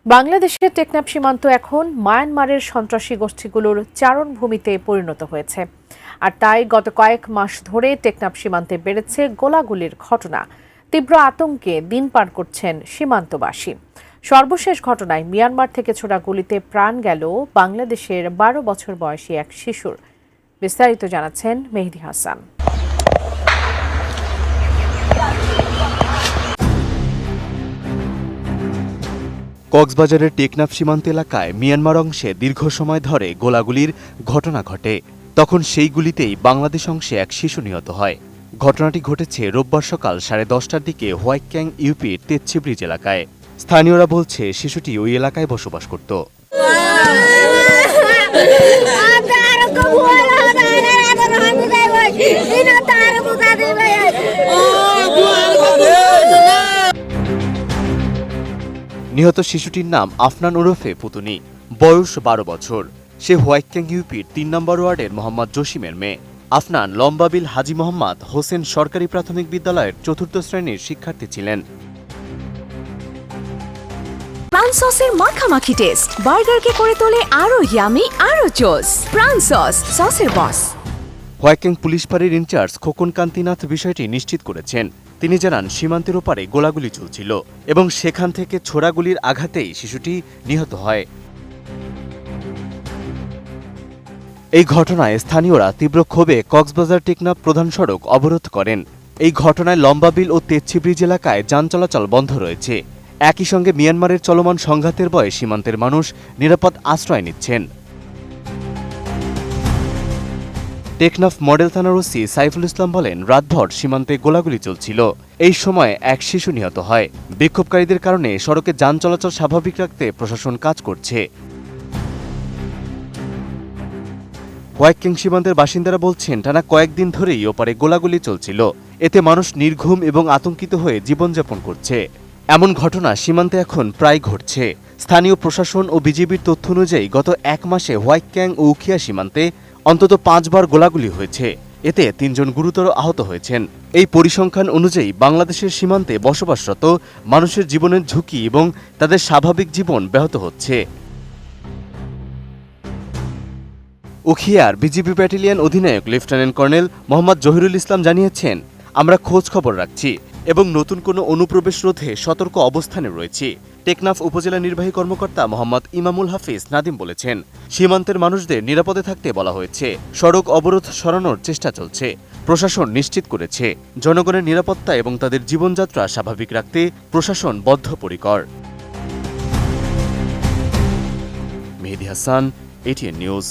বাংলাদেশের টেকনাফ সীমান্ত এখন মায়ানমারের সন্ত্রাসী গোষ্ঠীগুলোর চারণভূমিতে পরিণত হয়েছে। আর তাই গত কয়েক মাস ধরে টেকনাফ সীমান্তে বেড়েছে গোলাগুলির ঘটনা। তীব্র আতঙ্কে দিন পার করছেন সীমান্তবাসী। সর্বশেষ ঘটনায় মিয়ানমার থেকে ছোড়া গুলিতে প্রাণ গেল বাংলাদেশের 12 বছর বয়সী এক শিশুর। বিস্তারিত জানাচ্ছেন মেহেদী হাসান। কক্সবাজারের টেকনাফ সীমান্ত এলাকায় মিয়ানমার অংশে দীর্ঘ সময় ধরে গোলাগুলির ঘটনা ঘটে। তখন সেই গুলিতেই বাংলাদেশ অংশে এক শিশু নিহত হয়। ঘটনাটি ঘটেছে রোববার সকাল 10:30টার দিকে হোয়াইক্যাং ইউপির তেচ্ছি ব্রিজ এলাকায়। স্থানীয়রা বলছে শিশুটি ওই এলাকায় বসবাস করত। নিহত শিশুটির নাম আফনান ওরফে পুতুনি, বয়স 12 বছর। সে হোয়াইক্যাং ইউপির 3 নম্বর ওয়ার্ডের মোহাম্মদ জসিমের মেয়ে। আফনান লম্বাবিল হাজী মোহাম্মদ হোসেন সরকারি প্রাথমিক বিদ্যালয়ের 4র্থ শ্রেণীর শিক্ষার্থী ছিলেন। প্রাণ সসের মাখামাখি টেস্ট বার্গারকে করে তোলে আরো ইয়ামি আরো জোস। প্রাণ সস, সসের বস। হোয়াইক্যাং পুলিশ ফাঁড়ির ইনচার্জ খোকন কান্তিনাথ বিষয়টি নিশ্চিত করেছেন। তিনি জানান, সীমান্তের ওপারে গোলাগুলি চলছিল এবং সেখান থেকে ছোড়া গুলির আঘাতেই শিশুটি নিহত হয়। এই ঘটনায় স্থানীয়রা তীব্র ক্ষোভে কক্সবাজার টেকনাফ প্রধান সড়ক অবরোধ করেন। এই ঘটনায় লম্বাবিল ও তেচ্ছি ব্রিজ এলাকায় যান চলাচল বন্ধ রয়েছে। একই সঙ্গে মিয়ানমারের চলমান সংঘাতের ভয়ে সীমান্তের মানুষ নিরাপদ আশ্রয় নিচ্ছেন। টেকনাফ মডেল থানার ওসি সাইফুল ইসলাম বলেন, রাতভর সীমান্তে গোলাগুলি চলছিল। এই সময় এক শিশু নিহত হয়। বিক্ষোভকারীদের কারণে সড়কে যান চলাচল স্বাভাবিক রাখতে প্রশাসন কাজ করছে। হোয়াইক্যাং সীমান্তের বাসিন্দারা বলছেন, টানা কয়েকদিন ধরেই ওপারে গোলাগুলি চলছিল। এতে মানুষ নির্ঘুম এবং আতঙ্কিত হয়ে জীবনযাপন করছে। এমন ঘটনা সীমান্তে এখন প্রায় ঘটছে। স্থানীয় প্রশাসন ও বিজিবির তথ্য অনুযায়ী গত 1 মাসে হোয়াইক্যাং ও উখিয়া সীমান্তে অন্তত 5 বার গোলাগুলি হয়েছে। এতে 3 জন গুরুতর আহত হয়েছেন। এই পরিসংখ্যান অনুযায়ী বাংলাদেশের সীমান্তে বসবাসরত মানুষের জীবনের ঝুঁকি এবং তাদের স্বাভাবিক জীবন ব্যাহত হচ্ছে। উখিয়ার বিজিবি ব্যাটালিয়ন অধিনায়ক লেফটেন্যান্ট কর্নেল মোহাম্মদ জহিরুল ইসলাম জানিয়েছেন, আমরা খোঁজ খবর রাখছি এবং নতুন কোনো অনুপ্রবেশ রোধে সতর্ক অবস্থানে রয়েছি। টেকনাফ উপজেলা নির্বাহী কর্মকর্তা মোহাম্মদ ইমামুল হাফিজ নাদিম বলেছেন, সীমান্তের মানুষদের নিরাপদে থাকতে বলা হয়েছে। সড়ক অবরোধ সরানোর চেষ্টা চলছে। প্রশাসন নিশ্চিত করেছে, জনগণের নিরাপত্তা এবং তাদের জীবনযাত্রা স্বাভাবিক রাখতে প্রশাসন বদ্ধপরিকর। মেহেদী হাসান, ATN নিউজ।